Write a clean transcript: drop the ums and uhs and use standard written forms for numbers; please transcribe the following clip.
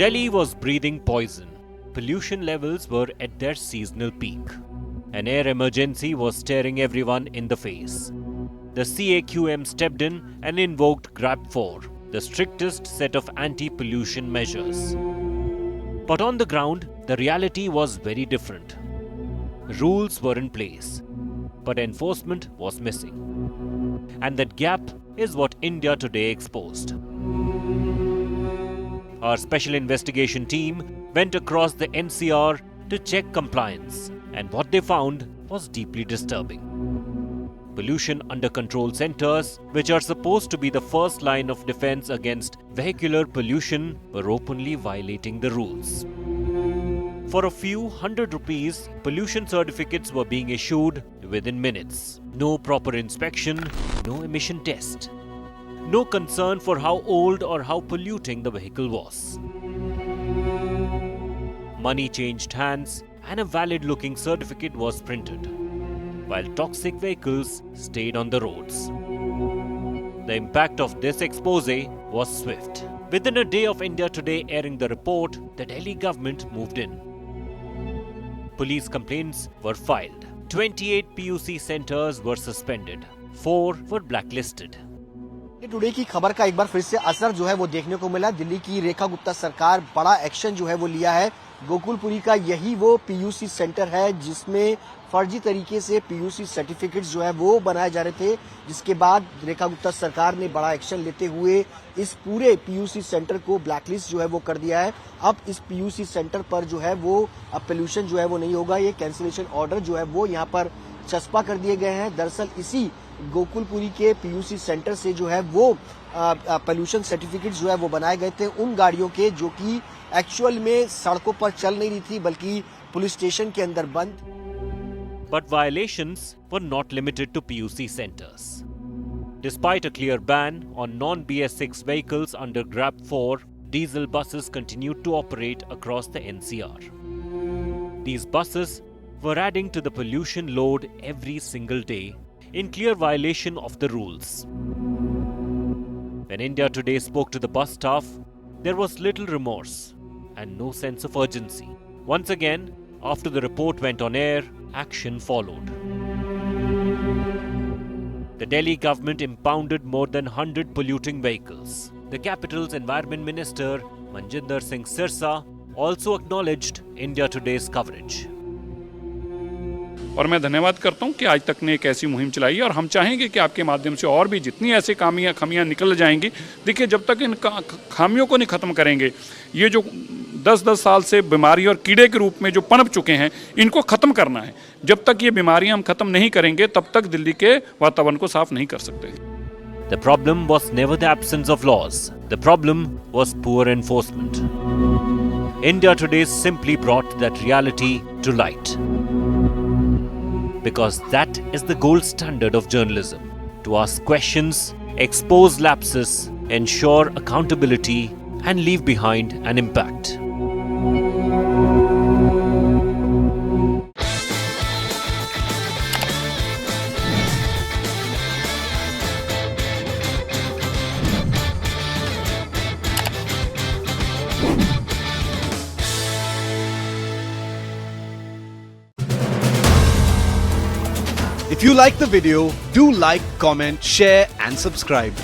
Delhi was breathing poison. Pollution levels were at their seasonal peak. An air emergency was staring everyone in the face. The CAQM stepped in and invoked GRAP 4, the strictest set of anti-pollution measures. But on the ground, the reality was very different. Rules were in place, but enforcement was missing. And that gap is what India Today exposed. Our special investigation team went across the NCR to check compliance, and what they found was deeply disturbing. Pollution under control centers, which are supposed to be the first line of defense against vehicular pollution, were openly violating the rules. For a few hundred rupees, pollution certificates were being issued within minutes. No proper inspection, no emission test. No concern for how old or how polluting the vehicle was. Money changed hands and a valid-looking certificate was printed, while toxic vehicles stayed on the roads. The impact of this expose was swift. Within a day of India Today airing the report, the Delhi government moved in. Police complaints were filed. 28 PUC centers were suspended. 4 were blacklisted. Today की खबर का एक बार फिर से असर जो है वो देखने को मिला। दिल्ली की रेखा गुप्ता सरकार बड़ा एक्शन जो है वो लिया है। गोकुलपुरी का यही वो पीयूसी सेंटर है जिसमें फर्जी तरीके से पीयूसी सर्टिफिकेट्स जो है वो बनाए जा रहे थे, जिसके बाद रेखा गुप्ता सरकार ने बड़ा एक्शन लेते हुए इस पूरे पीयूसी सेंटर को ब्लैकलिस्ट जो है वो कर दिया है। अब इस पीयूसी सेंटर पर जो है वो अब पोल्यूशन जो है वो नहीं होगा। ये कैंसिलेशन ऑर्डर जो है वो यहाँ पर चस्पा कर दिए गए हैं। दरअसल इसी गोकुलपुरी के पीयूसी सेंटर से जो है वो पोल्यूशन सर्टिफिकेट जो है वो बनाए गए थे उन गाड़ियों के जो कि एक्चुअल में सड़कों पर चल नहीं रही थी बल्कि पुलिस स्टेशन के अंदर बंद। But violations were not limited to PUC centers. Despite a clear ban on non-BS6 vehicles under GRAP 4, diesel buses continued to operate across the NCR. These buses were adding to the pollution load every single day, in clear violation of the rules. When India Today spoke to the bus staff, there was little remorse and no sense of urgency. Once again, after the report went on air, action followed. The Delhi government impounded more than 100 polluting vehicles. The capital's Environment Minister, Manjinder Singh Sirsa, also acknowledged India Today's coverage. और मैं धन्यवाद करता हूं कि आज तक ने एक ऐसी मुहिम चलाई है और हम चाहेंगे कि आपके माध्यम से और भी जितनी ऐसी खामियां निकल जाएंगी। देखिए, जब तक इन खामियों को नहीं ख़त्म करेंगे, ये जो 10-10 साल से बीमारी और कीड़े के रूप में जो पनप चुके हैं, इनको ख़त्म करना है। जब तक ये बीमारियां हम ख़त्म नहीं करेंगे, तब तक दिल्ली के वातावरण को साफ नहीं कर सकते। The problem was never the absence of laws. The problem was poor enforcement. India Today simply brought that reality to light. Because that is the gold standard of journalism. To ask questions, expose lapses, ensure accountability, and leave behind an impact. If you like the video, do like, comment, share and subscribe.